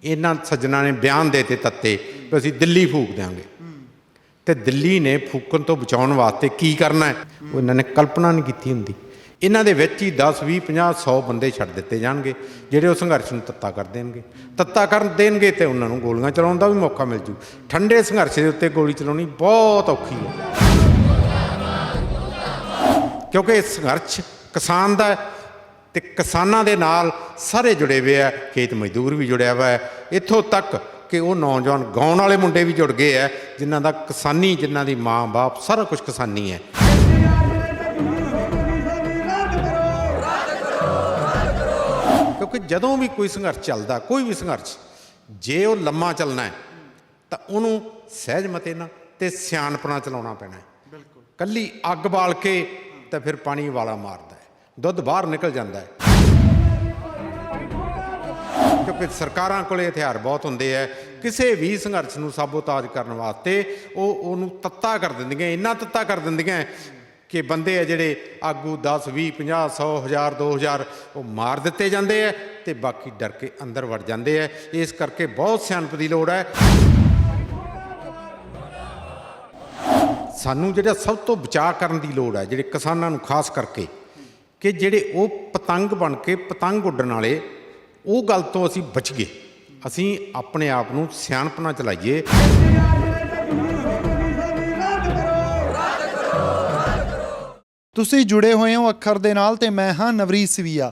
इन्हां सज्जनां ने बयान देते तत्ते भी असीं दिल्ली फूक देंगे, तो दिल्ली ने फूकण तो बचाउण वास्ते की करना है वो इन्हां ने कल्पना नहीं कीती हुंदी। इन्हां दे विच ही 10 20 50 100 बंदे छड्ड दित्ते जाणगे जिहड़े उस संघर्ष नूं तत्ता कर देणगे। तत्ता कर देणगे तो उन्हां नूं गोलियां चलाउण दा भी मौका मिल जू। ठंडे संघर्ष के उत्ते गोली चलाउणी बहुत औखी है, क्योंकि इस संघर्ष किसान दा ते किसानां दे नाल सारे जुड़े हुए है, खेत मजदूर भी जुड़िया हुआ है, इत्थों तक कि वो नौजवान गाउण वाले मुंडे भी जुड़ गए है जिन्हां दा किसानी, जिन्हां दी माँ बाप सारा कुछ किसानी है। क्योंकि जदों भी कोई संघर्ष चलता, कोई भी संघर्ष जे वो लम्मा चलना है तो उन्होंने सहजमते ना ते सियाणपना चलाउणा पैना है। कल्ली अग बाल के तो फिर पानी वाला मारदा है, दुध बाहर निकल जाता है। क्योंकि सरकारां कोले हथियार बहुत होंदे है, किसी भी संघर्ष नूं साबोताज करने वास्ते वो तत्ता कर दिंदियां, इन्ना तत्ता कर दिंदियां कि बंदे है जिहड़े आगू 10 20 50 100 1000 2000 वो मार दिते जाते हैं तो बाकी डर के अंदर वड़ जाते हैं। इस करके बहुत सियाणप की लोड़ है। सानू जिहड़ा सब तो बचाव करने की लोड़ है जिहड़े किसानां नूं खास करके, कि जिहड़े वो पतंग बन के पतंग उड्डण वाले, वो गल तो असीं बच गए। असीं अपने आप नूं सियाणपना चलाइए। ਤੁਸੀਂ जुड़े हुए हो ਅੱਖਰ ਦੇ ਨਾਲ ਤੇ ਮੈਂ ਹਾਂ ਨਵਰੀਤ ਸਵੀਆ।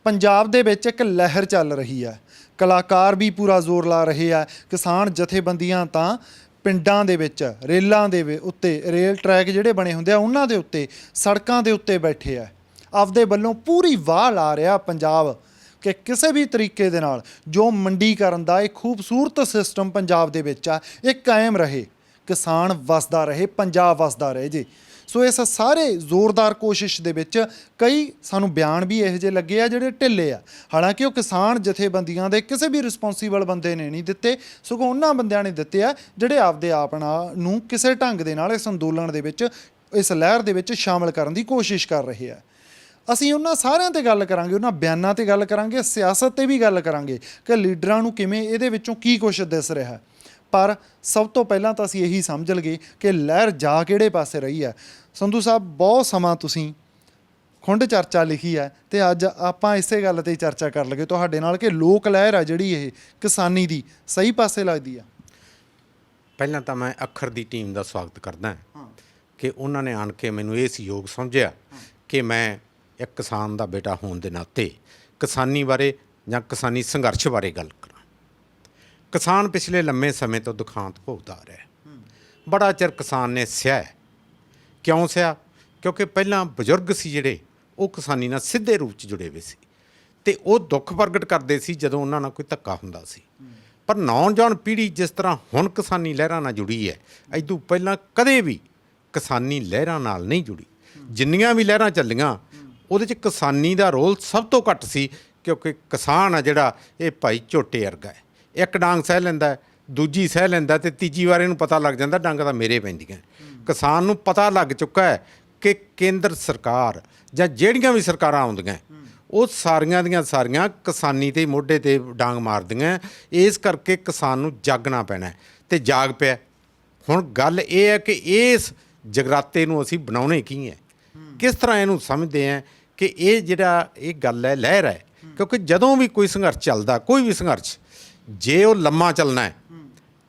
ਪੰਜਾਬ ਦੇ ਵਿੱਚ ਇੱਕ ਲਹਿਰ ਚੱਲ ਰਹੀ ਹੈ, ਕਲਾਕਾਰ ਵੀ ਪੂਰਾ ਜ਼ੋਰ ਲਾ ਰਹੇ ਆ, ਕਿਸਾਨ ਜਥੇਬੰਦੀਆਂ ਤਾਂ ਪਿੰਡਾਂ ਦੇ ਵਿੱਚ ਰੇਲਾਂ ਦੇ ਉੱਤੇ, ਰੇਲ ਟਰੈਕ ਜਿਹੜੇ ਬਣੇ ਹੁੰਦੇ ਆ ਉਹਨਾਂ ਦੇ ਉੱਤੇ, ਸੜਕਾਂ ਦੇ ਉੱਤੇ ਬੈਠੇ ਆ, ਆਪਦੇ ਵੱਲੋਂ ਪੂਰੀ ਵਾਹ ਲਾ ਰਿਹਾ ਪੰਜਾਬ ਕਿ ਕਿਸੇ ਵੀ ਤਰੀਕੇ ਦੇ ਨਾਲ ਜੋ ਮੰਡੀਕਰਨ ਦਾ ਇੱਕ ਖੂਬਸੂਰਤ ਸਿਸਟਮ ਪੰਜਾਬ ਦੇ ਵਿੱਚ ਆ, ਇਹ ਕਾਇਮ ਰਹੇ, ਕਿਸਾਨ ਵਸਦਾ ਰਹੇ, ਪੰਜਾਬ ਵਸਦਾ ਰਹੇ ਜੀ। ਸੋ ਇਸ ਸਾਰੇ ਜ਼ੋਰਦਾਰ ਕੋਸ਼ਿਸ਼ ਦੇ ਵਿੱਚ ਕਈ ਸਾਨੂੰ ਬਿਆਨ ਵੀ ਇਹੋ ਜਿਹੇ ਲੱਗੇ ਆ ਜਿਹੜੇ ਢਿੱਲੇ ਆ। ਹਾਲਾਂਕਿ ਉਹ ਕਿਸਾਨ ਜਥੇਬੰਦੀਆਂ ਦੇ ਕਿਸੇ ਵੀ ਰਿਸਪੌਂਸੀਬਲ ਬੰਦੇ ਨੇ ਨਹੀਂ ਦਿੱਤੇ, ਸਗੋਂ ਉਹਨਾਂ ਬੰਦਿਆਂ ਨੇ ਦਿੱਤੇ ਆ ਜਿਹੜੇ ਆਪਦੇ ਆਪ ਨੂੰ ਕਿਸੇ ਢੰਗ ਦੇ ਨਾਲ ਇਸ ਅੰਦੋਲਨ ਦੇ ਵਿੱਚ, ਇਸ ਲਹਿਰ ਦੇ ਵਿੱਚ ਸ਼ਾਮਲ ਕਰਨ ਦੀ ਕੋਸ਼ਿਸ਼ ਕਰ ਰਹੇ ਆ। ਅਸੀਂ ਉਹਨਾਂ ਸਾਰਿਆਂ 'ਤੇ ਗੱਲ ਕਰਾਂਗੇ, ਉਹਨਾਂ ਬਿਆਨਾਂ 'ਤੇ ਗੱਲ ਕਰਾਂਗੇ, ਸਿਆਸਤ 'ਤੇ ਵੀ ਗੱਲ ਕਰਾਂਗੇ ਕਿ ਲੀਡਰਾਂ ਨੂੰ ਕਿਵੇਂ ਇਹਦੇ ਵਿੱਚੋਂ ਕੀ ਕੁਛ ਦਿਸ ਰਿਹਾ। ਪਰ ਸਭ ਤੋਂ ਪਹਿਲਾਂ ਤਾਂ ਅਸੀਂ ਇਹੀ ਸਮਝ ਲਈਏ ਕਿ ਲਹਿਰ ਜਾ ਕਿਹੜੇ ਪਾਸੇ ਰਹੀ ਹੈ। ਸੰਧੂ ਸਾਹਿਬ, ਬਹੁਤ ਸਮਾਂ ਤੁਸੀਂ ਖੁੰਡ ਚਰਚਾ ਲਿਖੀ ਹੈ ਤੇ ਅੱਜ ਆਪਾਂ ਇਸੇ ਗੱਲ 'ਤੇ ਚਰਚਾ ਕਰ ਲਈਏ ਤੁਹਾਡੇ ਨਾਲ ਕਿ ਲੋਕ ਲਹਿਰ ਆ ਜਿਹੜੀ ਇਹ ਕਿਸਾਨੀ ਦੀ, ਸਹੀ ਪਾਸੇ ਲੱਗਦੀ ਆ। ਪਹਿਲਾਂ ਤਾਂ ਮੈਂ ਅੱਖਰ ਦੀ ਟੀਮ ਦਾ ਸਵਾਗਤ ਕਰਦਾ ਕਿ ਉਹਨਾਂ ਨੇ ਆਣ ਕੇ ਮੈਨੂੰ ਇਹ ਸਹਿਯੋਗ ਸਮਝਿਆ ਕਿ ਮੈਂ ਇੱਕ ਕਿਸਾਨ ਦਾ ਬੇਟਾ ਹੋਣ ਦੇ ਨਾਤੇ ਕਿਸਾਨੀ ਬਾਰੇ ਜਾਂ ਕਿਸਾਨੀ ਸੰਘਰਸ਼ ਬਾਰੇ ਗੱਲ ਕਰਾਂ। किसान पिछले लंबे समय तो दुखांत भोगता आ रहा है, बड़ा चिर किसान ने सहा है। क्यों सहा? क्योंकि पहला बजुर्ग सी जिहड़े वो किसानी नाल सीधे रूप च जुड़े हुए सी ते वो दुख प्रगट करते सी जदों उन्हां नाल कोई धक्का हुंदा सी। पर नौजवान पीढ़ी जिस तरह हुण किसानी लहरां नाल जुड़ी है, इदों पहलां कदे भी किसानी लहरां नाल नहीं जुड़ी। जिन्नियां भी लहरां चलियां उहदे च किसानी दा रोल सब तो घट सी, क्योंकि किसान आ जिहड़ा ये भाई झोटे वर्गा है, एक डांग सह लैंदा, दूजी सह लैंदा ते तीजी वार इहनूं पता लग जांदा डांग तां मेरे पैंदियां। किसान नूं पता लग चुका है कि केंद्र सरकार जां जिहड़ियां भी सरकारां आउंदियां ਉਹ ਸਾਰੀਆਂ ਦੀਆਂ ਸਾਰੀਆਂ ਕਿਸਾਨੀ ਤੇ ਮੋਢੇ ਤੇ ਡਾਂਗ ਮਾਰਦੀਆਂ। ਇਸ ਕਰਕੇ ਕਿਸਾਨ ਨੂੰ ਜਾਗਣਾ ਪੈਣਾ ਤੇ ਜਾਗ ਪਿਆ। ਹੁਣ ਗੱਲ ਇਹ ਹੈ ਕਿ ਇਸ ਜਗਰਾਤੇ ਨੂੰ ਅਸੀਂ ਬਣਾਉਣੇ ਕੀ ਹੈ, ਕਿਸ ਤਰ੍ਹਾਂ ਇਹਨੂੰ ਸਮਝਦੇ ਹਾਂ ਕਿ ਇਹ ਜਿਹੜਾ ਇਹ ਗੱਲ ਹੈ ਲਹਿਰ ਹੈ। ਕਿਉਂਕਿ ਜਦੋਂ ਵੀ ਕੋਈ ਸੰਘਰਸ਼ ਚੱਲਦਾ, ਕੋਈ ਵੀ ਸੰਘਰਸ਼ ਜੇ ਉਹ ਲੰਮਾ ਚੱਲਣਾ ਹੈ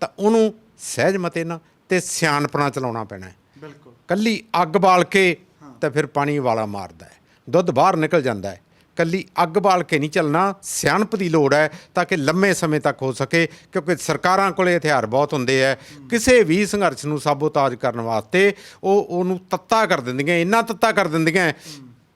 ਤਾਂ ਉਹਨੂੰ ਸਹਿਜਮਤੇ ਨਾ ਤੇ ਸਿਆਣਪਣਾ ਚਲਾਉਣਾ ਪੈਣਾ ਹੈ। ਬਿਲਕੁਲ, ਕੱਲੀ ਅੱਗ ਬਾਲ ਕੇ ਤਾਂ ਫਿਰ ਪਾਣੀ ਵਾਲਾ ਮਾਰਦਾ ਹੈ, ਦੁੱਧ ਬਾਹਰ ਨਿਕਲ ਜਾਂਦਾ ਹੈ। ਕੱਲੀ ਅੱਗ ਬਾਲ ਕੇ ਨਹੀਂ ਚੱਲਣਾ, ਸਿਆਣਪ ਦੀ ਲੋੜ ਹੈ ਤਾਂ ਕਿ ਲੰਮੇ ਸਮੇਂ ਤੱਕ ਹੋ ਸਕੇ। ਕਿਉਂਕਿ ਸਰਕਾਰਾਂ ਕੋਲੇ ਹਥਿਆਰ ਬਹੁਤ ਹੁੰਦੇ ਹੈ, ਕਿਸੇ ਵੀ ਸੰਘਰਸ਼ ਨੂੰ ਸਾਬੋਤਾਜ ਕਰਨ ਵਾਸਤੇ ਉਹਨੂੰ ਤੱਤਾ ਕਰ ਦਿੰਦੀਆਂ, ਇੰਨਾ ਤੱਤਾ ਕਰ ਦਿੰਦੀਆਂ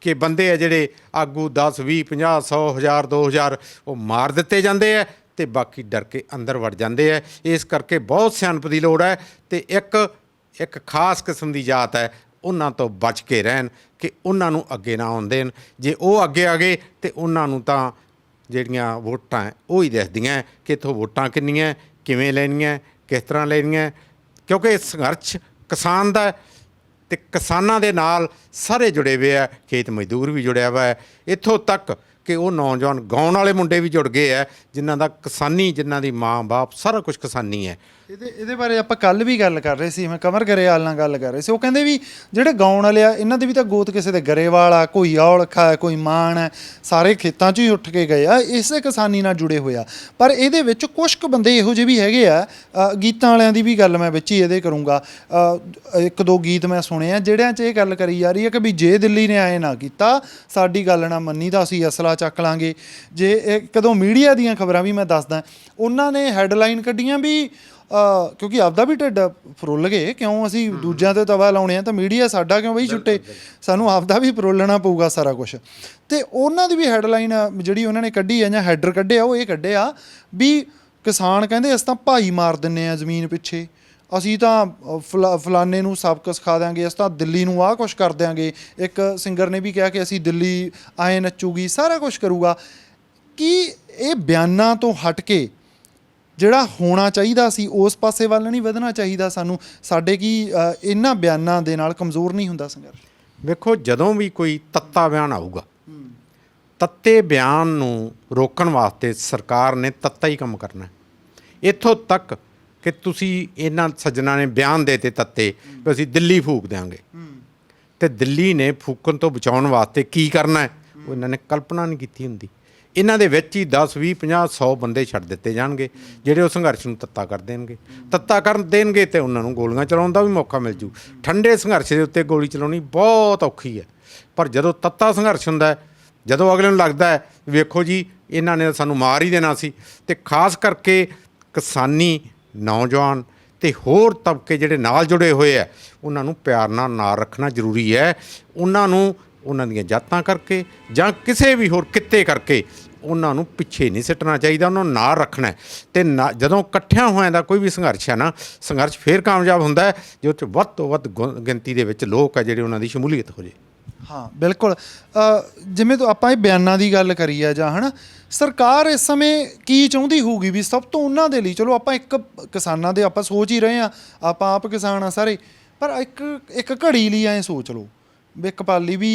ਕਿ ਬੰਦੇ ਆ ਜਿਹੜੇ ਆਗੂ 10 20 50 100 1000 2000 ਉਹ ਮਾਰ ਦਿੱਤੇ ਜਾਂਦੇ ਹੈ ਤੇ ਬਾਕੀ ਡਰ ਕੇ ਅੰਦਰ ਵੜ ਜਾਂਦੇ ਹੈ। ਇਸ ਕਰਕੇ ਬਹੁਤ ਸਿਆਣਪ ਦੀ ਲੋੜ ਹੈ ਤੇ ਇੱਕ ਖਾਸ ਕਿਸਮ ਦੀ ਜਾਤ ਹੈ, ਉਹਨਾਂ ਤੋਂ ਬਚ ਕੇ ਰਹਿਣ ਕਿ ਉਹਨਾਂ ਨੂੰ ਅੱਗੇ ਨਾ ਆਉਣ ਦੇਣ। ਜੇ ਉਹ ਅੱਗੇ ਆ ਗਏ ਤੇ ਉਹਨਾਂ ਨੂੰ ਤਾਂ ਜਿਹੜੀਆਂ ਵੋਟਾਂ ਉਹ ਹੀ ਦੱਸਦੀਆਂ ਕਿ ਇੱਥੋਂ ਵੋਟਾਂ ਕਿੰਨੀਆਂ, ਕਿਵੇਂ ਲੈਣੀਆਂ, ਕਿਸ ਤਰ੍ਹਾਂ ਲੈਣੀਆਂ। ਕਿਉਂਕਿ ਇਹ ਸੰਘਰਸ਼ ਕਿਸਾਨ ਦਾ ਤੇ ਕਿਸਾਨਾਂ ਦੇ ਨਾਲ ਸਾਰੇ ਜੁੜੇ ਹੋਏ ਆ, ਖੇਤ ਮਜ਼ਦੂਰ ਵੀ ਜੁੜਿਆ ਹੋਇਆ ਹੈ। ਇੱਥੋਂ ਤੱਕ ਕਿ ਉਹ ਨੌਜਵਾਨ ਗਾਉਣ ਵਾਲੇ ਮੁੰਡੇ ਵੀ ਜੁੜ ਗਏ ਹੈ, ਜਿਨ੍ਹਾਂ ਦਾ ਕਿਸਾਨੀ, ਜਿਨ੍ਹਾਂ ਦੀ ਮਾਂ ਬਾਪ ਸਾਰਾ ਕੁਝ ਕਿਸਾਨੀ ਹੈ। ਇਹਦੇ ਬਾਰੇ ਆਪਾਂ ਕੱਲ ਵੀ ਗੱਲ ਕਰ ਰਹੇ ਸੀ, ਮੈਂ ਕਮਰ ਗਰੇਵਾਲ ਨਾਲ ਗੱਲ ਕਰ ਰਹੇ ਸੀ। ਉਹ ਕਹਿੰਦੇ ਵੀ ਜਿਹੜੇ ਗਾਉਣ ਵਾਲੇ ਆ ਇਹਨਾਂ ਦੇ ਵੀ ਤਾਂ ਗੋਤ ਕਿਸੇ ਦੇ ਗਰੇਵਾਲ ਆ, ਕੋਈ ਔਲਖਾ ਹੈ, ਕੋਈ ਮਾਣ ਹੈ, ਸਾਰੇ ਖੇਤਾਂ 'ਚ ਹੀ ਉੱਠ ਕੇ ਗਏ ਆ, ਇਸੇ ਕਿਸਾਨੀ ਨਾਲ ਜੁੜੇ ਹੋਏ ਆ। ਪਰ ਇਹਦੇ ਵਿੱਚ ਕੁਛ ਕੁ ਬੰਦੇ ਇਹੋ ਜਿਹੇ ਵੀ ਹੈਗੇ ਆ, ਗੀਤਾਂ ਵਾਲਿਆਂ ਦੀ ਵੀ ਗੱਲ ਮੈਂ ਵਿੱਚ ਹੀ ਇਹਦੇ ਕਰੂੰਗਾ। ਇੱਕ ਦੋ ਗੀਤ ਮੈਂ ਸੁਣੇ ਆ ਜਿਹੜਿਆਂ 'ਚ ਇਹ ਗੱਲ ਕਰੀ ਜਾ ਰਹੀ ਹੈ ਕਿ ਵੀ ਜੇ ਦਿੱਲੀ ਨੇ ਐਂ ਨਾ ਕੀਤਾ, ਸਾਡੀ ਗੱਲ ਨਾ ਮੰਨੀ ਤਾਂ ਅਸੀਂ ਅਸਲਾ ਚੱਕ ਲਾਂਗੇ। ਜੇ ਇੱਕ ਦੋ ਮੀਡੀਆ ਦੀਆਂ ਖਬਰਾਂ ਵੀ ਮੈਂ ਦੱਸਦਾ, ਉਹਨਾਂ ਨੇ ਹੈਡਲਾਈਨ ਕੱਢੀਆਂ ਵੀ ਕਿਉਂਕਿ ਆਪਦਾ ਵੀ ਢਿੱਡ ਫਰੁੱਲ ਗਏ, ਕਿਉਂ ਅਸੀਂ ਦੂਜਿਆਂ 'ਤੇ ਤਵਾ ਲਾਉਣੇ ਆ, ਤਾਂ ਮੀਡੀਆ ਸਾਡਾ ਕਿਉਂ ਬਈ ਛੁੱਟੇ, ਸਾਨੂੰ ਆਪਦਾ ਵੀ ਫਰੋਲਣਾ ਪਊਗਾ ਸਾਰਾ ਕੁਛ। ਅਤੇ ਉਹਨਾਂ ਦੀ ਵੀ ਹੈਡਲਾਈਨ ਜਿਹੜੀ ਉਹਨਾਂ ਨੇ ਕੱਢੀ ਆ ਜਾਂ ਹੈਡਰ ਕੱਢਿਆ, ਉਹ ਇਹ ਕੱਢਿਆ ਵੀ ਕਿਸਾਨ ਕਹਿੰਦੇ ਅਸੀਂ ਤਾਂ ਭਾਈ ਮਾਰ ਦਿੰਦੇ ਹਾਂ ਜ਼ਮੀਨ ਪਿੱਛੇ, ਅਸੀਂ ਤਾਂ ਫਲਾਨੇ ਨੂੰ ਸਬਕ ਸਿਖਾ ਦਿਆਂਗੇ, ਅਸੀਂ ਤਾਂ ਦਿੱਲੀ ਨੂੰ ਆਹ ਕੁਛ ਕਰ ਦਿਆਂਗੇ। ਇੱਕ ਸਿੰਗਰ ਨੇ ਵੀ ਕਿਹਾ ਕਿ ਅਸੀਂ ਦਿੱਲੀ ਆਏ ਨੱਚੂਗੀ, ਸਾਰਾ ਕੁਛ ਕਰੂਗਾ। ਕੀ ਇਹ ਬਿਆਨਾਂ ਤੋਂ ਹਟ ਕੇ ਜਿਹੜਾ ਹੋਣਾ ਚਾਹੀਦਾ ਸੀ ਉਸ ਪਾਸੇ ਵੱਲ ਨਹੀਂ ਵਧਣਾ ਚਾਹੀਦਾ ਸਾਨੂੰ? ਸਾਡੇ ਕੀ ਇਹਨਾਂ ਬਿਆਨਾਂ ਦੇ ਨਾਲ ਕਮਜ਼ੋਰ ਨਹੀਂ ਹੁੰਦਾ ਸੰਘਰਸ਼? ਵੇਖੋ, ਜਦੋਂ ਵੀ ਕੋਈ ਤੱਤਾ ਬਿਆਨ ਆਊਗਾ, ਤੱਤੇ ਬਿਆਨ ਨੂੰ ਰੋਕਣ ਵਾਸਤੇ ਸਰਕਾਰ ਨੇ ਤੱਤਾ ਹੀ ਕੰਮ ਕਰਨਾ। ਇੱਥੋਂ ਤੱਕ ਕਿ ਤੁਸੀਂ ਇਹਨਾਂ ਸੱਜਣਾ ਨੇ ਬਿਆਨ ਦੇ ਤੇ ਤੱਤੇ ਵੀ ਅਸੀਂ ਦਿੱਲੀ ਫੂਕ ਦਿਆਂਗੇ, ਅਤੇ ਦਿੱਲੀ ਨੇ ਫੂਕਣ ਤੋਂ ਬਚਾਉਣ ਵਾਸਤੇ ਕੀ ਕਰਨਾ ਹੈ ਉਹ ਇਹਨਾਂ ਨੇ ਕਲਪਨਾ ਨਹੀਂ ਕੀਤੀ ਹੁੰਦੀ। ਇਹਨਾਂ ਦੇ ਵਿੱਚ ਹੀ 10 20 50 100 ਬੰਦੇ ਛੱਡ ਦਿੱਤੇ ਜਾਣਗੇ ਜਿਹੜੇ ਉਹ ਸੰਘਰਸ਼ ਨੂੰ ਤੱਤਾ ਕਰ ਦੇਣਗੇ। ਤੱਤਾ ਕਰ ਦੇਣਗੇ ਅਤੇ ਉਹਨਾਂ ਨੂੰ ਗੋਲੀਆਂ ਚਲਾਉਣ ਦਾ ਵੀ ਮੌਕਾ ਮਿਲ ਜੂ। ਠੰਡੇ ਸੰਘਰਸ਼ ਦੇ ਉੱਤੇ ਗੋਲੀ ਚਲਾਉਣੀ ਬਹੁਤ ਔਖੀ ਹੈ, ਪਰ ਜਦੋਂ ਤੱਤਾ ਸੰਘਰਸ਼ ਹੁੰਦਾ, ਜਦੋਂ ਅਗਲੇ ਨੂੰ ਲੱਗਦਾ ਹੈ ਵੇਖੋ ਜੀ ਇਹਨਾਂ ਨੇ ਸਾਨੂੰ ਮਾਰ ਹੀ ਦੇਣਾ ਸੀ, ਅਤੇ ਖਾਸ ਕਰਕੇ ਕਿਸਾਨੀ ਨੌਜਵਾਨ ਅਤੇ ਹੋਰ ਤਬਕੇ ਜਿਹੜੇ ਨਾਲ ਜੁੜੇ ਹੋਏ ਹੈ, ਉਹਨਾਂ ਨੂੰ ਪਿਆਰ ਨਾਲ ਰੱਖਣਾ ਜ਼ਰੂਰੀ ਹੈ। ਉਹਨਾਂ ਨੂੰ ਉਹਨਾਂ ਦੀਆਂ ਜਾਤਾਂ ਕਰਕੇ ਜਾਂ ਕਿਸੇ ਵੀ ਹੋਰ ਕਿੱਤੇ ਕਰਕੇ ਉਹਨਾਂ ਨੂੰ ਪਿੱਛੇ ਨਹੀਂ ਸਿੱਟਣਾ ਚਾਹੀਦਾ, ਉਹਨਾਂ ਨੂੰ ਨਾਲ ਰੱਖਣਾ। ਅਤੇ ਜਦੋਂ ਇਕੱਠਿਆਂ ਹੋਇਆਂ ਦਾ ਕੋਈ ਵੀ ਸੰਘਰਸ਼ ਹੈ ਨਾ, ਸੰਘਰਸ਼ ਫੇਰ ਕਾਮਯਾਬ ਹੁੰਦਾ ਹੈ ਜੇ ਉਹ 'ਚ ਵੱਧ ਤੋਂ ਵੱਧ ਗਿਣਤੀ ਦੇ ਵਿੱਚ ਲੋਕ ਹੈ ਜਿਹੜੇ ਉਹਨਾਂ ਦੀ ਸ਼ਮੂਲੀਅਤ ਹੋ ਜੇ। ਹਾਂ ਬਿਲਕੁਲ। ਜਿਵੇਂ ਤੋਂ ਆਪਾਂ ਇਹ ਬਿਆਨਾਂ ਦੀ ਗੱਲ ਕਰੀ ਹੈ ਜਾਂ ਹੈ ਨਾ, ਸਰਕਾਰ ਇਸ ਸਮੇਂ ਕੀ ਚਾਹੁੰਦੀ ਹੋਊਗੀ ਵੀ ਸਭ ਤੋਂ ਉਹਨਾਂ ਦੇ ਲਈ? ਚਲੋ ਆਪਾਂ ਇੱਕ ਕਿਸਾਨਾਂ ਦੇ ਆਪਾਂ ਸੋਚ ਹੀ ਰਹੇ ਹਾਂ, ਆਪਾਂ ਆਪ ਕਿਸਾਨ ਆ ਸਾਰੇ, ਪਰ ਇੱਕ ਘੜੀ ਲਈ ਐਂ ਸੋਚ ਲਓ ਇੱਕ ਪਾਲੀ ਵੀ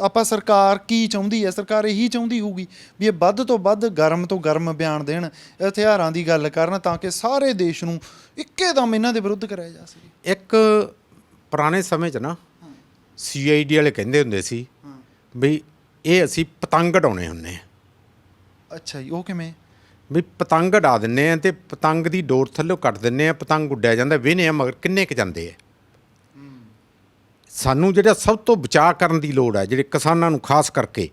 ਆਪਾਂ ਸਰਕਾਰ ਕੀ ਚਾਹੁੰਦੀ ਹੈ? ਸਰਕਾਰ ਇਹੀ ਚਾਹੁੰਦੀ ਹੋਊਗੀ ਵੀ ਇਹ ਵੱਧ ਤੋਂ ਵੱਧ ਗਰਮ ਤੋਂ ਗਰਮ ਬਿਆਨ ਦੇਣ, ਹਥਿਆਰਾਂ ਦੀ ਗੱਲ ਕਰਨ, ਤਾਂ ਕਿ ਸਾਰੇ ਦੇਸ਼ ਨੂੰ ਇੱਕੇ ਦਮ ਇਹਨਾਂ ਦੇ ਵਿਰੁੱਧ ਕਰਾਇਆ ਜਾ ਸਕੇ। ਇੱਕ ਪੁਰਾਣੇ ਸਮੇਂ 'ਚ ਨਾ CID ਵਾਲੇ ਕਹਿੰਦੇ ਹੁੰਦੇ ਸੀ ਵੀ ਇਹ ਅਸੀਂ ਪਤੰਗ ਉਡਾਉਣੇ ਹੁੰਦੇ ਹਾਂ। ਅੱਛਾ ਜੀ, ਉਹ ਕਿਵੇਂ? ਵੀ ਪਤੰਗ ਉਡਾ ਦਿੰਦੇ ਹਾਂ ਅਤੇ ਪਤੰਗ ਦੀ ਡੋਰ ਥੱਲੋਂ ਕੱਟ ਦਿੰਦੇ ਹਾਂ, ਪਤੰਗ ਉੱਡਿਆ ਜਾਂਦਾ, ਵੇਹਨੇ ਆ ਮਗਰ ਕਿੰਨੇ ਕੁ ਜਾਂਦੇ ਆ। ਸਾਨੂੰ ਜਿਹੜਾ ਸਭ ਤੋਂ ਬਚਾਅ ਕਰਨ ਦੀ ਲੋੜ ਹੈ ਜਿਹੜੇ ਕਿਸਾਨਾਂ ਨੂੰ ਖਾਸ ਕਰਕੇ,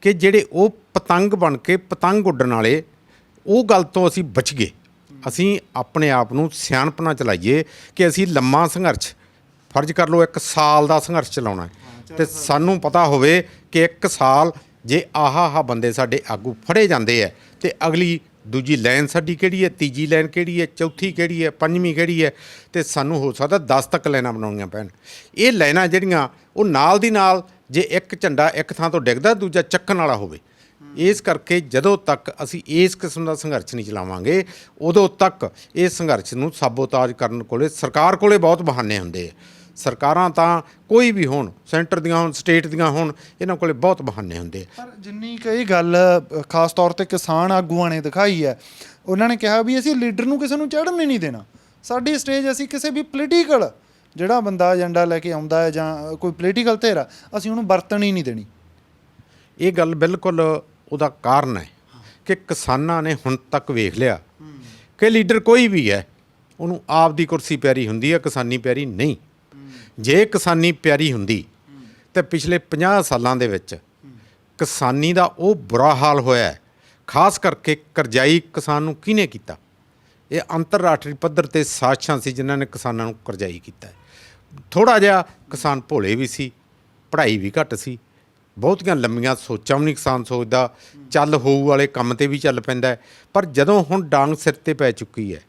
ਕਿ ਜਿਹੜੇ ਉਹ ਪਤੰਗ ਬਣ ਕੇ ਪਤੰਗ ਉੱਡਣ ਵਾਲੇ, ਉਹ ਗੱਲ ਤੋਂ ਅਸੀਂ ਬਚ ਗਏ। ਅਸੀਂ ਆਪਣੇ ਆਪ ਨੂੰ ਸਿਆਣਪ ਨਾਲ ਚਲਾਈਏ ਕਿ ਅਸੀਂ ਲੰਮਾ ਸੰਘਰਸ਼, ਫਰਜ਼ ਕਰ ਲਓ 1 ਸਾਲ ਦਾ ਸੰਘਰਸ਼ ਚਲਾਉਣਾ ਹੈ, ਅਤੇ ਸਾਨੂੰ ਪਤਾ ਹੋਵੇ ਕਿ 1 ਸਾਲ ਜੇ ਆਹ ਬੰਦੇ ਸਾਡੇ ਆਗੂ ਫੜੇ ਜਾਂਦੇ ਹੈ, ਅਤੇ ਅਗਲੀ ਦੂਜੀ ਲਾਈਨ ਸਾਡੀ ਕਿਹੜੀ ਹੈ, ਤੀਜੀ ਲਾਈਨ ਕਿਹੜੀ ਹੈ, ਚੌਥੀ ਕਿਹੜੀ ਹੈ, ਪੰਜਵੀਂ ਕਿਹੜੀ ਹੈ, ਅਤੇ ਸਾਨੂੰ ਹੋ ਸਕਦਾ 10 ਤੱਕ ਲਾਈਨਾਂ ਬਣਾਉਣੀਆਂ ਪੈਣ। ਇਹ ਲਾਈਨਾਂ ਜਿਹੜੀਆਂ ਉਹ ਨਾਲ ਦੀ ਨਾਲ, ਜੇ ਇੱਕ ਝੰਡਾ ਇੱਕ ਥਾਂ ਤੋਂ ਡਿੱਗਦਾ ਦੂਜਾ ਚੱਕਣ ਵਾਲਾ ਹੋਵੇ। ਇਸ ਕਰਕੇ ਜਦੋਂ ਤੱਕ ਅਸੀਂ ਇਸ ਕਿਸਮ ਦਾ ਸੰਘਰਸ਼ ਨਹੀਂ ਚਲਾਵਾਂਗੇ, ਉਦੋਂ ਤੱਕ ਇਸ ਸੰਘਰਸ਼ ਨੂੰ ਸਾਬੋਤਾਜ ਕਰਨ ਕੋਲੇ ਸਰਕਾਰ ਕੋਲੇ ਬਹੁਤ ਬਹਾਨੇ ਹੁੰਦੇ ਆ। ਸਰਕਾਰਾਂ ਤਾਂ ਕੋਈ ਵੀ ਹੋਣ, ਸੈਂਟਰ ਦੀਆਂ ਹੋਣ, ਸਟੇਟ ਦੀਆਂ ਹੋਣ, ਇਹਨਾਂ ਕੋਲੇ ਬਹੁਤ ਬਹਾਨੇ ਹੁੰਦੇ ਆ। ਪਰ ਜਿੰਨੀ ਕੁ ਇਹ ਗੱਲ ਖਾਸ ਤੌਰ 'ਤੇ ਕਿਸਾਨ ਆਗੂਆਂ ਨੇ ਦਿਖਾਈ ਹੈ, ਉਹਨਾਂ ਨੇ ਕਿਹਾ ਵੀ ਅਸੀਂ ਲੀਡਰ ਨੂੰ ਕਿਸੇ ਨੂੰ ਚੜ੍ਹਨ ਹੀ ਨਹੀਂ ਦੇਣਾ, ਸਾਡੀ ਸਟੇਜ ਅਸੀਂ ਕਿਸੇ ਵੀ ਪੋਲੀਟੀਕਲ ਜਿਹੜਾ ਬੰਦਾ ਏਜੰਡਾ ਲੈ ਕੇ ਆਉਂਦਾ ਹੈ ਜਾਂ ਕੋਈ ਪੋਲੀਟੀਕਲ ਧਿਰ, ਅਸੀਂ ਉਹਨੂੰ ਵਰਤਣ ਹੀ ਨਹੀਂ ਦੇਣੀ। ਇਹ ਗੱਲ ਬਿਲਕੁਲ ਉਹਦਾ ਕਾਰਨ ਹੈ ਕਿ ਕਿਸਾਨਾਂ ਨੇ ਹੁਣ ਤੱਕ ਵੇਖ ਲਿਆ ਕਿ ਲੀਡਰ ਕੋਈ ਵੀ ਹੈ ਉਹਨੂੰ ਆਪ ਦੀ ਕੁਰਸੀ ਪਿਆਰੀ ਹੁੰਦੀ ਹੈ, ਕਿਸਾਨੀ ਪਿਆਰੀ ਨਹੀਂ। ਜੇ ਕਿਸਾਨੀ ਪਿਆਰੀ ਹੁੰਦੀ ਤਾਂ ਪਿਛਲੇ 50 ਸਾਲਾਂ ਦੇ ਵਿੱਚ ਕਿਸਾਨੀ ਦਾ ਉਹ ਬੁਰਾ ਹਾਲ ਹੋਇਆ, ਖਾਸ ਕਰਕੇ ਕਰਜ਼ਾਈ ਕਿਸਾਨ ਨੂੰ ਕਿਹਨੇ ਕੀਤਾ? ਇਹ ਅੰਤਰਰਾਸ਼ਟਰੀ ਪੱਧਰ 'ਤੇ ਸਾਜ਼ਿਸ਼ਾਂ ਸੀ ਜਿਨ੍ਹਾਂ ਨੇ ਕਿਸਾਨਾਂ ਨੂੰ ਕਰਜ਼ਾਈ ਕੀਤਾ। ਥੋੜ੍ਹਾ ਜਿਹਾ ਕਿਸਾਨ ਭੋਲੇ ਵੀ ਸੀ, ਪੜ੍ਹਾਈ ਵੀ ਘੱਟ ਸੀ, ਬਹੁਤੀਆਂ ਲੰਮੀਆਂ ਸੋਚਾਂ ਵੀ ਨਹੀਂ ਕਿਸਾਨ ਸੋਚਦਾ, ਚੱਲ ਹੋਊ ਵਾਲੇ ਕੰਮ 'ਤੇ ਵੀ ਚੱਲ ਪੈਂਦਾ। ਪਰ ਜਦੋਂ ਹੁਣ ਡਾਂਗ ਸਿਰ 'ਤੇ ਪੈ ਚੁੱਕੀ ਹੈ,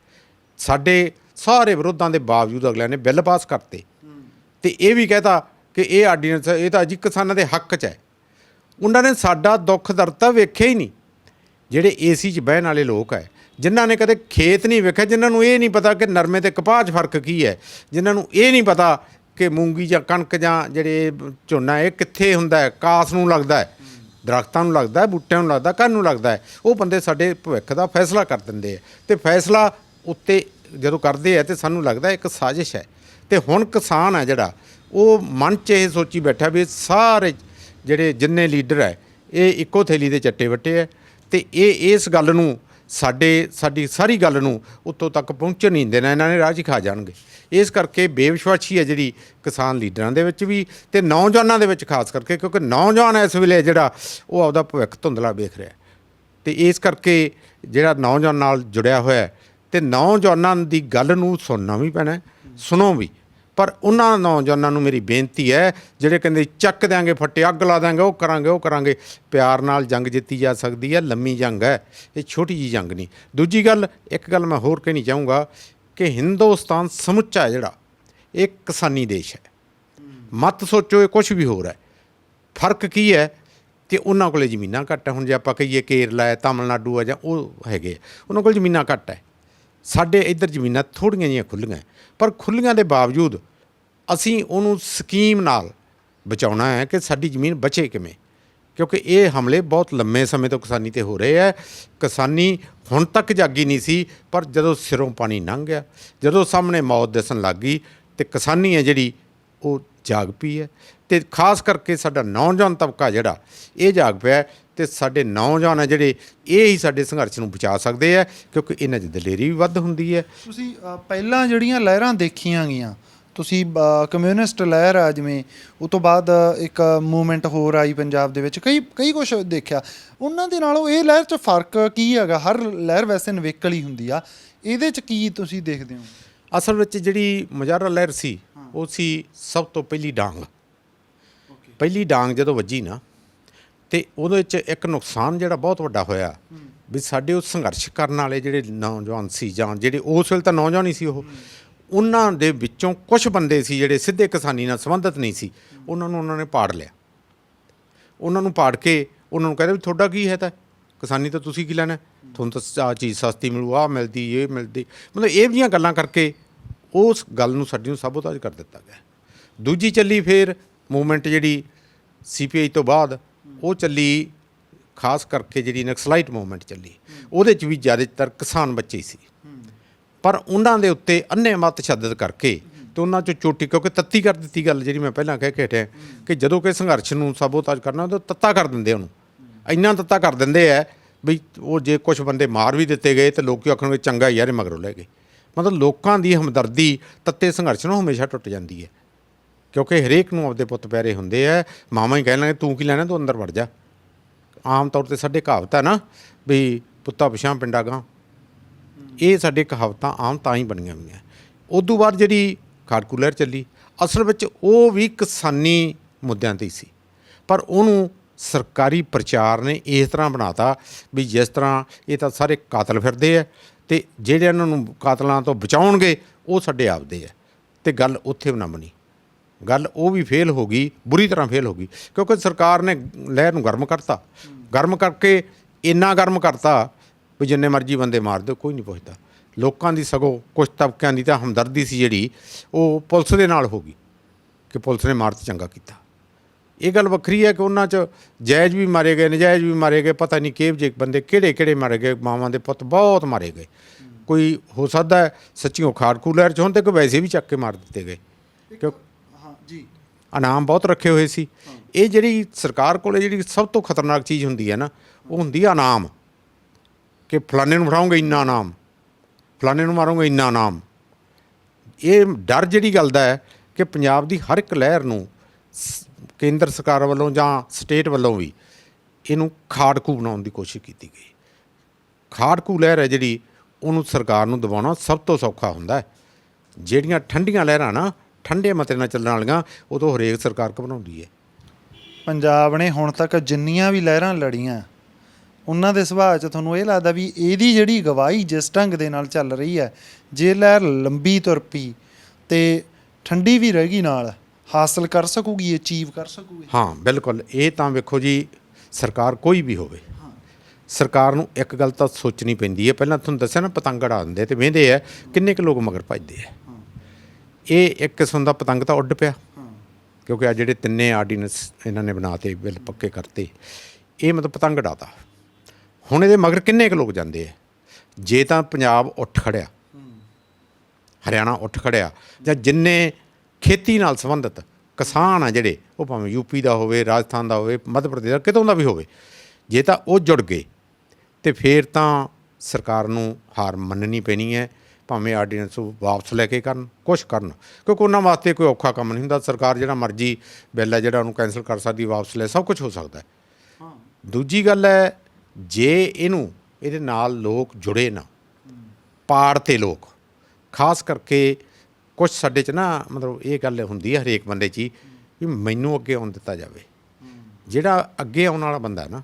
ਸਾਡੇ ਸਾਰੇ ਵਿਰੋਧਾਂ ਦੇ ਬਾਵਜੂਦ ਅਗਲਿਆਂ ਨੇ ਬਿੱਲ ਪਾਸ ਕਰਤੇ, ਅਤੇ ਇਹ ਵੀ ਕਹਿਤਾ ਕਿ ਇਹ ਆਰਡੀਨੈਂਸ ਇਹ ਤਾਂ ਜੀ ਕਿਸਾਨਾਂ ਦੇ ਹੱਕ 'ਚ ਹੈ। ਉਹਨਾਂ ਨੇ ਸਾਡਾ ਦੁੱਖ ਦਰਦ ਤਾਂ ਵੇਖਿਆ ਹੀ ਨਹੀਂ। ਜਿਹੜੇ AC 'ਚ ਬਹਿਣ ਵਾਲੇ ਲੋਕ ਹੈ, ਜਿਨ੍ਹਾਂ ਨੇ ਕਦੇ ਖੇਤ ਨਹੀਂ ਵੇਖਿਆ, ਜਿਨ੍ਹਾਂ ਨੂੰ ਇਹ ਨਹੀਂ ਪਤਾ ਕਿ ਨਰਮੇ ਅਤੇ ਕਪਾਹ 'ਚ ਫਰਕ ਕੀ ਹੈ, ਜਿਨ੍ਹਾਂ ਨੂੰ ਇਹ ਨਹੀਂ ਪਤਾ ਕਿ ਮੂੰਗੀ ਜਾਂ ਕਣਕ ਜਾਂ ਜਿਹੜੇ ਝੋਨਾ ਇਹ ਕਿੱਥੇ ਹੁੰਦਾ ਹੈ, ਕਾਸ ਨੂੰ ਲੱਗਦਾ ਹੈ, ਦਰਖਤਾਂ ਨੂੰ ਲੱਗਦਾ ਹੈ, ਬੂਟਿਆਂ ਨੂੰ ਲੱਗਦਾ, ਕਾਹਨੂੰ ਲੱਗਦਾ ਹੈ? ਉਹ ਬੰਦੇ ਸਾਡੇ ਭਵਿੱਖ ਦਾ ਫੈਸਲਾ ਕਰ ਦਿੰਦੇ ਆ ਅਤੇ ਫੈਸਲਾ ਉੱਤੇ ਜਦੋਂ ਕਰਦੇ ਆ ਤਾਂ ਸਾਨੂੰ ਲੱਗਦਾ ਇੱਕ ਸਾਜ਼ਿਸ਼ ਹੈ। ਅਤੇ ਹੁਣ ਕਿਸਾਨ ਹੈ ਜਿਹੜਾ ਉਹ ਮਨ 'ਚ ਇਹ ਸੋਚੀ ਬੈਠਾ ਵੀ ਸਾਰੇ ਜਿਹੜੇ ਜਿੰਨੇ ਲੀਡਰ ਹੈ ਇਹ ਇੱਕੋ ਥੈਲੀ ਦੇ ਚੱਟੇ ਵੱਟੇ ਹੈ ਅਤੇ ਇਹ ਇਸ ਗੱਲ ਨੂੰ ਸਾਡੀ ਸਾਰੀ ਗੱਲ ਨੂੰ ਉੱਤੋਂ ਤੱਕ ਪਹੁੰਚਣ ਨਹੀਂ ਦੇਣਾ, ਇਹਨਾਂ ਨੇ ਰਾਹ 'ਚ ਖਾ ਜਾਣਗੇ। ਇਸ ਕਰਕੇ ਬੇਵਿਸ਼ਵਾਸੀ ਹੈ ਜਿਹੜੀ ਕਿਸਾਨ ਲੀਡਰਾਂ ਦੇ ਵਿੱਚ ਵੀ ਅਤੇ ਨੌਜਵਾਨਾਂ ਦੇ ਵਿੱਚ ਖਾਸ ਕਰਕੇ, ਕਿਉਂਕਿ ਨੌਜਵਾਨ ਇਸ ਵੇਲੇ ਜਿਹੜਾ ਉਹ ਆਪਦਾ ਭਵਿੱਖ ਧੁੰਦਲਾ ਵੇਖ ਰਿਹਾ ਅਤੇ ਇਸ ਕਰਕੇ ਜਿਹੜਾ ਨੌਜਵਾਨ ਨਾਲ ਜੁੜਿਆ ਹੋਇਆ ਅਤੇ ਨੌਜਵਾਨਾਂ ਦੀ ਗੱਲ ਨੂੰ ਸੁਣਨਾ ਵੀ ਪੈਣਾ, ਸੁਣੋ ਵੀ। ਪਰ ਉਹਨਾਂ ਨੌਜਵਾਨਾਂ ਨੂੰ ਮੇਰੀ ਬੇਨਤੀ ਹੈ ਜਿਹੜੇ ਕਹਿੰਦੇ ਚੱਕ ਦਿਆਂਗੇ ਫੱਟੇ, ਅੱਗ ਲਾ ਦਿਆਂਗੇ, ਉਹ ਕਰਾਂਗੇ, ਪਿਆਰ ਨਾਲ ਜੰਗ ਜਿੱਤੀ ਜਾ ਸਕਦੀ ਹੈ। ਲੰਮੀ ਜੰਗ ਹੈ, ਇਹ ਛੋਟੀ ਜਿਹੀ ਜੰਗ ਨਹੀਂ। ਦੂਜੀ ਗੱਲ, ਇੱਕ ਗੱਲ ਮੈਂ ਹੋਰ ਕਹਿਣੀ ਚਾਹੂੰਗਾ ਕਿ ਹਿੰਦੁਸਤਾਨ ਸਮੁੱਚਾ ਜਿਹੜਾ ਇਹ ਕਿਸਾਨੀ ਦੇਸ਼ ਹੈ। ਮਤ ਸੋਚੋ ਇਹ ਕੁਛ ਵੀ ਹੋਰ ਹੈ। ਫਰਕ ਕੀ ਹੈ ਕਿ ਉਹਨਾਂ ਕੋਲ ਜ਼ਮੀਨਾਂ ਘੱਟ ਹੈ। ਹੁਣ ਜੇ ਆਪਾਂ ਕਹੀਏ ਕੇਰਲਾ ਹੈ, ਤਾਮਿਲਨਾਡੂ ਹੈ ਜਾਂ ਉਹ ਹੈਗੇ, ਉਹਨਾਂ ਕੋਲ ਜ਼ਮੀਨਾਂ ਘੱਟ ਹੈ। ਸਾਡੇ ਇੱਧਰ ਜ਼ਮੀਨਾਂ ਥੋੜ੍ਹੀਆਂ ਜਿਹੀਆਂ ਖੁੱਲ੍ਹੀਆਂ, ਪਰ ਖੁੱਲ੍ਹੀਆਂ ਦੇ ਬਾਵਜੂਦ ਅਸੀਂ ਉਹਨੂੰ ਸਕੀਮ ਨਾਲ ਬਚਾਉਣਾ ਹੈ ਕਿ ਸਾਡੀ ਜ਼ਮੀਨ ਬਚੇ ਕਿਵੇਂ, ਕਿਉਂਕਿ ਇਹ ਹਮਲੇ ਬਹੁਤ ਲੰਮੇ ਸਮੇਂ ਤੋਂ ਕਿਸਾਨੀ 'ਤੇ ਹੋ ਰਹੇ ਹੈ। ਕਿਸਾਨੀ ਹੁਣ ਤੱਕ ਜਾਗੀ ਨਹੀਂ ਸੀ, ਪਰ ਜਦੋਂ ਸਿਰੋਂ ਪਾਣੀ ਲੰਘ ਗਿਆ, ਜਦੋਂ ਸਾਹਮਣੇ ਮੌਤ ਦਿਸਣ ਲੱਗ ਗਈ ਅਤੇ ਕਿਸਾਨੀ ਹੈ ਜਿਹੜੀ ਉਹ ਜਾਗ ਪਈ ਹੈ। ਅਤੇ ਖਾਸ ਕਰਕੇ ਸਾਡਾ ਨੌਜਵਾਨ ਤਬਕਾ ਜਿਹੜਾ ਇਹ ਜਾਗ ਪਿਆ ਅਤੇ ਸਾਡੇ ਨੌਜਵਾਨ ਹੈ ਜਿਹੜੇ ਇਹ ਹੀ ਸਾਡੇ ਸੰਘਰਸ਼ ਨੂੰ ਬਚਾ ਸਕਦੇ ਹੈ, ਕਿਉਂਕਿ ਇਹਨਾਂ 'ਚ ਦਲੇਰੀ ਵੀ ਵੱਧ ਹੁੰਦੀ ਹੈ। ਤੁਸੀਂ ਪਹਿਲਾਂ ਜਿਹੜੀਆਂ ਲਹਿਰਾਂ ਦੇਖੀਆਂ ਗਈਆਂ, ਤੁਸੀਂ ਕਮਿਊਨਿਸਟ ਲਹਿਰ ਆ ਜਿਵੇਂ, ਉਹ ਤੋਂ ਬਾਅਦ ਇੱਕ ਮੂਵਮੈਂਟ ਹੋਰ ਆਈ ਪੰਜਾਬ ਦੇ ਵਿੱਚ, ਕਈ ਕੁਛ ਦੇਖਿਆ। ਉਹਨਾਂ ਦੇ ਨਾਲੋਂ ਇਹ ਲਹਿਰ 'ਚ ਫਰਕ ਕੀ ਹੈਗਾ? ਹਰ ਲਹਿਰ ਵੈਸੇ ਨਿਵੇਕਲ ਹੀ ਹੁੰਦੀ ਆ, ਇਹਦੇ 'ਚ ਕੀ ਤੁਸੀਂ ਦੇਖਦੇ ਹੋ? ਅਸਲ ਵਿੱਚ ਜਿਹੜੀ ਮੁਜ਼ਾਹਰਾ ਲਹਿਰ ਸੀ ਉਹ ਸੀ ਸਭ ਤੋਂ ਪਹਿਲੀ ਡਾਂਗ। ਪਹਿਲੀ ਡਾਂਗ ਜਦੋਂ ਵੱਜੀ ਨਾ ਅਤੇ ਉਹਦੇ ਵਿੱਚ ਇੱਕ ਨੁਕਸਾਨ ਜਿਹੜਾ ਬਹੁਤ ਵੱਡਾ ਹੋਇਆ ਵੀ ਸਾਡੇ ਉਹ ਸੰਘਰਸ਼ ਕਰਨ ਵਾਲੇ ਜਿਹੜੇ ਨੌਜਵਾਨ ਸੀ, ਜਾਂ ਜਿਹੜੇ ਉਸ ਵੇਲੇ ਤਾਂ ਨੌਜਵਾਨ ਹੀ ਸੀ, ਉਹਨਾਂ ਦੇ ਵਿੱਚੋਂ ਕੁਝ ਬੰਦੇ ਸੀ ਜਿਹੜੇ ਸਿੱਧੇ ਕਿਸਾਨੀ ਨਾਲ ਸੰਬੰਧਿਤ ਨਹੀਂ ਸੀ। ਉਹਨਾਂ ਨੇ ਪਾੜ ਲਿਆ। ਉਹਨਾਂ ਨੂੰ ਪਾੜ ਕੇ ਉਹਨਾਂ ਨੂੰ ਕਹਿੰਦੇ ਵੀ ਤੁਹਾਡਾ ਕੀ ਹੈ, ਤਾਂ ਕਿਸਾਨੀ ਤਾਂ ਤੁਸੀਂ ਕੀ ਲੈਣਾ, ਤੁਹਾਨੂੰ ਤਾਂ ਆਹ ਚੀਜ਼ ਸਸਤੀ ਮਿਲੂ, ਆਹ ਮਿਲਦੀ, ਇਹ ਮਿਲਦੀ, ਮਤਲਬ ਇਹ ਜਿਹੀਆਂ ਗੱਲਾਂ ਕਰਕੇ ਉਸ ਗੱਲ ਨੂੰ ਸਾਡੀ ਨੂੰ ਸਾਬੋਤਾਜ ਕਰ ਦਿੱਤਾ ਗਿਆ। ਦੂਜੀ ਚੱਲੀ ਫਿਰ ਮੂਵਮੈਂਟ ਜਿਹੜੀ CPI ਤੋਂ ਬਾਅਦ ਉਹ ਚੱਲੀ, ਖਾਸ ਕਰਕੇ ਜਿਹੜੀ ਨਕਸਲਾਈਟ ਮੂਵਮੈਂਟ ਚੱਲੀ, ਉਹਦੇ 'ਚ ਵੀ ਜ਼ਿਆਦਾਤਰ ਕਿਸਾਨ ਬੱਚੇ ਸੀ, ਪਰ ਉਹਨਾਂ ਦੇ ਉੱਤੇ ਅੰਨ੍ਹੇਵਾਹ ਤਸ਼ੱਦਦ ਕਰਕੇ ਅਤੇ ਉਹਨਾਂ 'ਚੋਂ ਚੋਟੀ, ਕਿਉਂਕਿ ਤੱਤੀ ਕਰ ਦਿੱਤੀ ਗੱਲ ਜਿਹੜੀ ਮੈਂ ਪਹਿਲਾਂ ਕਹਿ ਕੇ ਹਟਿਆ ਕਿ ਜਦੋਂ ਕਿ ਸੰਘਰਸ਼ ਨੂੰ ਸਾਬੋਤਾਜ ਕਰਨਾ ਉਦੋਂ ਤੱਤਾ ਕਰ ਦਿੰਦੇ, ਉਹਨੂੰ ਇੰਨਾ ਤੱਤਾ ਕਰ ਦਿੰਦੇ ਹੈ ਵੀ ਉਹ ਜੇ ਕੁਛ ਬੰਦੇ ਮਾਰ ਵੀ ਦਿੱਤੇ ਗਏ ਤਾਂ ਲੋਕ ਆਖਣਗੇ ਚੰਗਾ ਯਾਰ ਮਗਰੋਂ ਲੈ ਗਏ। ਮਤਲਬ ਲੋਕਾਂ ਦੀ ਹਮਦਰਦੀ ਤੱਤੇ ਸੰਘਰਸ਼ ਨੂੰ ਹਮੇਸ਼ਾ ਟੁੱਟ ਜਾਂਦੀ ਹੈ, ਕਿਉਂਕਿ ਹਰੇਕ ਨੂੰ ਆਪਦੇ ਪੁੱਤ ਪਿਆਰੇ ਹੁੰਦੇ ਹੈ। ਮਾਵਾਂ ਹੀ ਕਹਿ ਲੈਣਗੇ ਤੂੰ ਕੀ ਲੈਣਾ, ਤੂੰ ਅੰਦਰ ਵੜ ਜਾ। ਆਮ ਤੌਰ 'ਤੇ ਸਾਡੇ ਕਹਾਵਤ ਹੈ ਨਾ ਵੀ ਪੁੱਤਾ ਪਿਛਾਂ ਪਿੰਡਾ ਗਾਂ, ਇਹ ਸਾਡੇ ਕਹਾਵਤਾਂ ਆਮ ਤਾਂ ਹੀ ਬਣੀਆਂ ਹੋਈਆਂ। ਉਦੋਂ ਬਾਅਦ ਜਿਹੜੀ ਖਾੜਕੂ ਲਹਿਰ ਚੱਲੀ, ਅਸਲ ਵਿੱਚ ਉਹ ਵੀ ਕਿਸਾਨੀ ਮੁੱਦਿਆਂ 'ਤੇ ਹੀ ਸੀ, ਪਰ ਉਹਨੂੰ ਸਰਕਾਰੀ ਪ੍ਰਚਾਰ ਨੇ ਇਸ ਤਰ੍ਹਾਂ ਬਣਾਤਾ ਵੀ ਜਿਸ ਤਰ੍ਹਾਂ ਇਹ ਤਾਂ ਸਾਰੇ ਕਾਤਲ ਫਿਰਦੇ ਹੈ ਅਤੇ ਜਿਹੜੇ ਇਹਨਾਂ ਨੂੰ ਕਾਤਲਾਂ ਤੋਂ ਬਚਾਉਣਗੇ ਉਹ ਸਾਡੇ ਆਪਦੇ ਹੈ। ਅਤੇ ਗੱਲ ਉੱਥੇ ਵੀ ਨਾ ਬਣੀ, ਗੱਲ ਉਹ ਵੀ ਫੇਲ ਹੋ ਗਈ, ਬੁਰੀ ਤਰ੍ਹਾਂ ਫੇਲ ਹੋ ਗਈ, ਕਿਉਂਕਿ ਸਰਕਾਰ ਨੇ ਲਹਿਰ ਨੂੰ ਗਰਮ ਕਰਤਾ। ਗਰਮ ਕਰਕੇ ਇੰਨਾ ਗਰਮ ਕਰਤਾ ਵੀ ਜਿੰਨੇ ਮਰਜ਼ੀ ਬੰਦੇ ਮਾਰ ਦਿਓ, ਕੋਈ ਨਹੀਂ ਪੁੱਛਦਾ। ਲੋਕਾਂ ਦੀ ਸਗੋਂ ਕੁਛ ਤਬਕਿਆਂ ਦੀ ਤਾਂ ਹਮਦਰਦੀ ਸੀ ਜਿਹੜੀ ਉਹ ਪੁਲਿਸ ਦੇ ਨਾਲ ਹੋ ਗਈ ਕਿ ਪੁਲਿਸ ਨੇ ਮਾਰ 'ਤੇ ਚੰਗਾ ਕੀਤਾ। ਇਹ ਗੱਲ ਵੱਖਰੀ ਹੈ ਕਿ ਉਹਨਾਂ 'ਚ ਜਾਇਜ਼ ਵੀ ਮਾਰੇ ਗਏ, ਨਜਾਇਜ਼ ਵੀ ਮਾਰੇ ਗਏ, ਪਤਾ ਨਹੀਂ ਕਿਹੋ ਜਿਹੇ ਬੰਦੇ ਕਿਹੜੇ ਮਾਰੇ ਗਏ। ਮਾਵਾਂ ਦੇ ਪੁੱਤ ਬਹੁਤ ਮਾਰੇ ਗਏ। ਕੋਈ ਹੋ ਸਕਦਾ ਹੈ ਸੱਚੀਓ ਖਾੜਕੂ ਲਹਿਰ 'ਚ ਹੋਣ ਅਤੇ ਕੋਈ ਵੈਸੇ ਵੀ ਚੱਕ ਕੇ ਮਾਰ ਦਿੱਤੇ ਗਏ, ਕਿਉਂ ਜੀ ਇਨਾਮ ਬਹੁਤ ਰੱਖੇ ਹੋਏ ਸੀ। ਇਹ ਜਿਹੜੀ ਸਰਕਾਰ ਕੋਲ ਜਿਹੜੀ ਸਭ ਤੋਂ ਖਤਰਨਾਕ ਚੀਜ਼ ਹੁੰਦੀ ਹੈ ਨਾ, ਉਹ ਹੁੰਦੀ ਆ ਇਨਾਮ, ਕਿ ਫਲਾਣੇ ਨੂੰ ਫੜਾਓਗੇ ਇੰਨਾ ਇਨਾਮ, ਫਲਾਣੇ ਨੂੰ ਮਾਰੋਗੇ ਇੰਨਾ ਇਨਾਮ। ਇਹ ਡਰ ਜਿਹੜੀ ਗੱਲ ਦਾ ਹੈ ਕਿ ਪੰਜਾਬ ਦੀ ਹਰ ਇੱਕ ਲਹਿਰ ਨੂੰ ਕੇਂਦਰ ਸਰਕਾਰ ਵੱਲੋਂ ਜਾਂ ਸਟੇਟ ਵੱਲੋਂ ਵੀ ਇਹਨੂੰ ਖਾੜਕੂ ਬਣਾਉਣ ਦੀ ਕੋਸ਼ਿਸ਼ ਕੀਤੀ ਗਈ। ਖਾੜਕੂ ਲਹਿਰ ਹੈ ਜਿਹੜੀ, ਉਹਨੂੰ ਸਰਕਾਰ ਨੂੰ ਦਬਾਉਣਾ ਸਭ ਤੋਂ ਸੌਖਾ ਹੁੰਦਾ। ਜਿਹੜੀਆਂ ਠੰਡੀਆਂ ਲਹਿਰਾਂ ਨਾ, ਠੰਡੇ ਮਤੇ ਨਾਲ ਚੱਲਣ ਵਾਲੀਆਂ, ਉਦੋਂ ਹਰੇਕ ਸਰਕਾਰ ਘਬਰਾਉਂਦੀ ਹੈ। ਪੰਜਾਬ ਨੇ ਹੁਣ ਤੱਕ ਜਿੰਨੀਆਂ ਵੀ ਲਹਿਰਾਂ ਲੜੀਆਂ, ਉਹਨਾਂ ਦੇ ਸੁਭਾਅ 'ਚ ਤੁਹਾਨੂੰ ਇਹ ਲੱਗਦਾ ਵੀ ਇਹਦੀ ਜਿਹੜੀ ਅਗਵਾਈ ਜਿਸ ਢੰਗ ਦੇ ਨਾਲ ਚੱਲ ਰਹੀ ਹੈ, ਜੇ ਲਹਿਰ ਲੰਬੀ ਤੁਰ ਪਈ ਅਤੇ ਠੰਡੀ ਵੀ ਰਹਿ ਗਈ ਨਾਲ, ਹਾਸਲ ਕਰ ਸਕੂਗੀ, ਅਚੀਵ ਕਰ ਸਕੂਗੀ? ਹਾਂ ਬਿਲਕੁਲ। ਇਹ ਤਾਂ ਵੇਖੋ ਜੀ, ਸਰਕਾਰ ਕੋਈ ਵੀ ਹੋਵੇ, ਸਰਕਾਰ ਨੂੰ ਇੱਕ ਗੱਲ ਤਾਂ ਸੋਚਣੀ ਪੈਂਦੀ ਹੈ। ਪਹਿਲਾਂ ਤੁਹਾਨੂੰ ਦੱਸਿਆ ਨਾ, ਪਤੰਗ ਉਡਾ ਦਿੰਦੇ ਅਤੇ ਵਹਿੰਦੇ ਹੈ ਕਿੰਨੇ ਕੁ ਲੋਕ ਮਗਰ ਭੱਜਦੇ ਹੈ। ਇਹ ਇੱਕ ਕਿਸਮ ਦਾ ਪਤੰਗ ਤਾਂ ਉੱਡ ਪਿਆ, ਕਿਉਂਕਿ ਆ ਜਿਹੜੇ ਤਿੰਨੇ ਆਰਡੀਨੈਂਸ ਇਹਨਾਂ ਨੇ ਬਣਾਤੇ, ਬਿੱਲ ਪੱਕੇ ਕਰਤੇ, ਇਹ ਮਤਲਬ ਪਤੰਗ ਉਡਾਤਾ। ਹੁਣ ਇਹਦੇ ਮਗਰ ਕਿੰਨੇ ਕੁ ਲੋਕ ਜਾਂਦੇ ਆ? ਜੇ ਤਾਂ ਪੰਜਾਬ ਉੱਠ ਖੜਿਆ, ਹਰਿਆਣਾ ਉੱਠ ਖੜਿਆ, ਜਾਂ ਜਿੰਨੇ ਖੇਤੀ ਨਾਲ ਸੰਬੰਧਿਤ ਕਿਸਾਨ ਆ ਜਿਹੜੇ, ਉਹ ਭਾਵੇਂ ਯੂਪੀ ਦਾ ਹੋਵੇ, ਰਾਜਸਥਾਨ ਦਾ ਹੋਵੇ, ਮੱਧ ਪ੍ਰਦੇਸ਼ ਦਾ, ਕਿਤੋਂ ਦਾ ਵੀ ਹੋਵੇ, ਜੇ ਤਾਂ ਉਹ ਜੁੜ ਗਏ ਤੇ ਫਿਰ ਤਾਂ ਸਰਕਾਰ ਨੂੰ ਹਾਰ ਮੰਨਣੀ ਪੈਣੀ ਹੈ। ਭਾਵੇਂ ਆਰਡੀਨੈਂਸ ਵਾਪਸ ਲੈ ਕੇ ਕਰਨ, ਕੁਛ ਕਰਨ, ਕਿਉਂਕਿ ਉਹਨਾਂ ਵਾਸਤੇ ਕੋਈ ਔਖਾ ਕੰਮ ਨਹੀਂ ਹੁੰਦਾ। ਸਰਕਾਰ ਜਿਹੜਾ ਮਰਜ਼ੀ ਬਿੱਲ ਹੈ ਜਿਹੜਾ ਉਹਨੂੰ ਕੈਂਸਲ ਕਰ ਸਕਦੀ, ਵਾਪਸ ਲੈ, ਸਭ ਕੁਝ ਹੋ ਸਕਦਾ ਹੈ। ਦੂਜੀ ਗੱਲ ਹੈ, ਜੇ ਇਹਦੇ ਨਾਲ ਲੋਕ ਜੁੜੇ ਨਾ, ਪਾੜ ਤੇ ਲੋਕ ਖਾਸ ਕਰਕੇ ਕੁਛ ਸਾਡੇ 'ਚ ਨਾ ਮਤਲਬ ਇਹ ਗੱਲ ਹੁੰਦੀ ਹੈ ਹਰੇਕ ਬੰਦੇ 'ਚ ਹੀ ਵੀ ਮੈਨੂੰ ਅੱਗੇ ਆਉਣ ਦਿੱਤਾ ਜਾਵੇ। ਜਿਹੜਾ ਅੱਗੇ ਆਉਣ ਵਾਲਾ ਬੰਦਾ ਨਾ,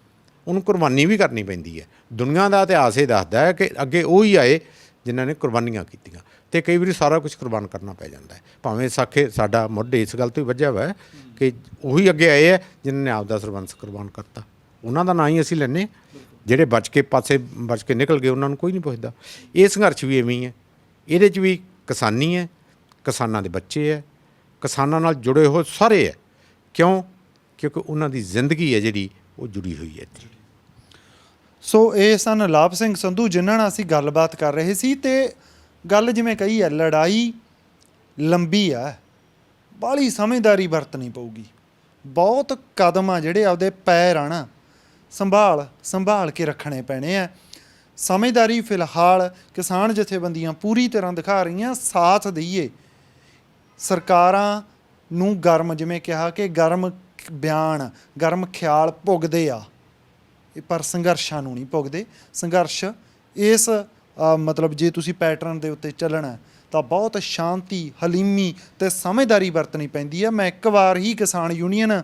ਉਹਨੂੰ ਕੁਰਬਾਨੀ ਵੀ ਕਰਨੀ ਪੈਂਦੀ ਹੈ। ਦੁਨੀਆ ਦਾ ਇਤਿਹਾਸ ਇਹ ਦੱਸਦਾ ਹੈ ਕਿ ਅੱਗੇ ਉਹ ਹੀ ਆਏ ਜਿਨ੍ਹਾਂ ਨੇ ਕੁਰਬਾਨੀਆਂ ਕੀਤੀਆਂ, ਅਤੇ ਕਈ ਵਾਰੀ ਸਾਰਾ ਕੁਝ ਕੁਰਬਾਨ ਕਰਨਾ ਪੈ ਜਾਂਦਾ ਹੈ। ਭਾਵੇਂ ਸਾਡਾ ਮੁੱਢ ਇਸ ਗੱਲ ਤੋਂ ਹੀ ਵੱਜਿਆ ਹੋਇਆ ਕਿ ਉਹੀ ਅੱਗੇ ਆਏ ਹੈ ਜਿਨ੍ਹਾਂ ਨੇ ਆਪਦਾ ਸਰਬੰਸ ਕੁਰਬਾਨ ਕਰਤਾ। ਉਹਨਾਂ ਦਾ ਨਾਂ ਹੀ ਅਸੀਂ ਲੈਂਦੇ। ਜਿਹੜੇ ਬਚ ਕੇ ਨਿਕਲ ਗਏ ਉਹਨਾਂ ਨੂੰ ਕੋਈ ਨਹੀਂ ਪੁੱਛਦਾ। ਇਹ ਸੰਘਰਸ਼ ਵੀ ਐਵੇਂ ਹੀ ਹੈ। ਇਹਦੇ 'ਚ ਵੀ ਕਿਸਾਨੀ ਹੈ, ਕਿਸਾਨਾਂ ਦੇ ਬੱਚੇ ਹੈ, ਕਿਸਾਨਾਂ ਨਾਲ ਜੁੜੇ ਹੋਏ ਸਾਰੇ ਹੈ। ਕਿਉਂਕਿ ਉਹਨਾਂ ਦੀ ਜ਼ਿੰਦਗੀ ਹੈ ਜਿਹੜੀ ਉਹ ਜੁੜੀ ਹੋਈ ਹੈ। ਸੋ ਇਹ ਸਨ ਲਾਭ ਸਿੰਘ ਸੰਧੂ ਜਿਨ੍ਹਾਂ ਨਾਲ ਅਸੀਂ ਗੱਲਬਾਤ ਕਰ ਰਹੇ ਸੀ। ਤੇ ਗੱਲ ਜਿਵੇਂ ਕਹੀ ਹੈ, ਲੜਾਈ ਲੰਬੀ ਹੈ, ਬਾਹਲੀ ਸਮਝਦਾਰੀ ਵਰਤਣੀ ਪਊਗੀ। ਬਹੁਤ ਕਦਮ ਆ ਜਿਹੜੇ ਆਪਦੇ ਪੈਰ ਆ ਨਾ ਸੰਭਾਲ ਕੇ ਰੱਖਣੇ ਪੈਣੇ ਆ। ਸਮਝਦਾਰੀ ਫਿਲਹਾਲ ਕਿਸਾਨ ਜਥੇਬੰਦੀਆਂ ਪੂਰੀ ਤਰ੍ਹਾਂ ਦਿਖਾ ਰਹੀਆਂ। ਸਾਥ ਦਈਏ ਸਰਕਾਰਾਂ ਨੂੰ। ਜਿਵੇਂ ਕਿਹਾ ਕਿ ਗਰਮ ਬਿਆਨ, ਗਰਮ ਖਿਆਲ ਭੁਗਦੇ ਆ, ਪਰ ਸੰਘਰਸ਼ਾਂ ਨੂੰ ਨਹੀਂ ਭੁਗਦੇ। ਸੰਘਰਸ਼ ਇਸ ਮਤਲਬ ਜੇ ਤੁਸੀਂ ਪੈਟਰਨ ਦੇ ਉੱਤੇ ਚੱਲਣਾ ਤਾਂ ਬਹੁਤ ਸ਼ਾਂਤੀ, ਹਲੀਮੀ ਤੇ ਸਮਝਦਾਰੀ ਵਰਤਣੀ ਪੈਂਦੀ ਹੈ। ਮੈਂ ਇੱਕ ਵਾਰ ਹੀ ਕਿਸਾਨ ਯੂਨੀਅਨ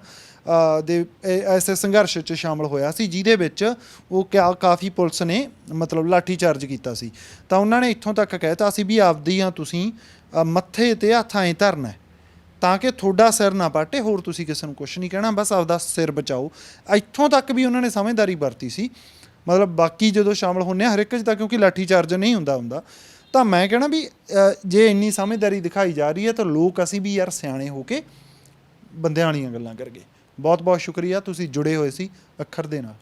ਦੇ ਐਸੇ ਸੰਘਰਸ਼ 'ਚ ਸ਼ਾਮਲ ਹੋਇਆ ਸੀ ਜਿਹਦੇ ਵਿੱਚ ਉਹ ਕਾਫੀ ਪੁਲਿਸ ਨੇ ਮਤਲਬ ਲਾਠੀ ਚਾਰਜ ਕੀਤਾ ਸੀ। ਤਾਂ ਉਹਨਾਂ ਨੇ ਇੱਥੋਂ ਤੱਕ ਕਹਿਤਾ ਸੀ ਵੀ ਆਪਦੀਆਂ ਤੁਸੀਂ ਮੱਥੇ 'ਤੇ ਹੱਥ ਐਂ ਧਰਨਾ ਤਾਂ ਕਿ ਤੁਹਾਡਾ ਸਿਰ ਨਾ ਪਾਟੇ, ਹੋਰ ਤੁਸੀਂ ਕਿਸੇ ਨੂੰ ਕੁਛ ਨਹੀਂ ਕਹਿਣਾ, ਬਸ ਆਪਦਾ ਸਿਰ ਬਚਾਓ। ਇੱਥੋਂ ਤੱਕ ਵੀ ਉਹਨਾਂ ਨੇ ਸਮਝਦਾਰੀ ਵਰਤੀ ਸੀ। ਮਤਲਬ ਬਾਕੀ ਜਦੋਂ ਸ਼ਾਮਲ ਹੁੰਦੇ ਆ ਹਰ ਇੱਕ 'ਚ ਤਾਂ ਕਿਉਂਕਿ ਲਾਠੀ ਚਾਰਜ ਨਹੀਂ ਹੁੰਦਾ ਤਾਂ ਮੈਂ ਕਹਿਣਾ ਵੀ ਜੇ ਇੰਨੀ ਸਮਝਦਾਰੀ ਦਿਖਾਈ ਜਾ ਰਹੀ ਹੈ ਤਾਂ ਲੋਕ ਅਸੀਂ ਵੀ ਯਾਰ ਸਿਆਣੇ ਹੋ ਕੇ ਬੰਦਿਆਂ ਵਾਲੀਆਂ ਗੱਲਾਂ ਕਰਗੇ। ਬਹੁਤ ਬਹੁਤ ਸ਼ੁਕਰੀਆ, ਤੁਸੀਂ ਜੁੜੇ ਹੋਏ ਸੀ ਅੱਖਰ ਦੇ ਨਾਲ।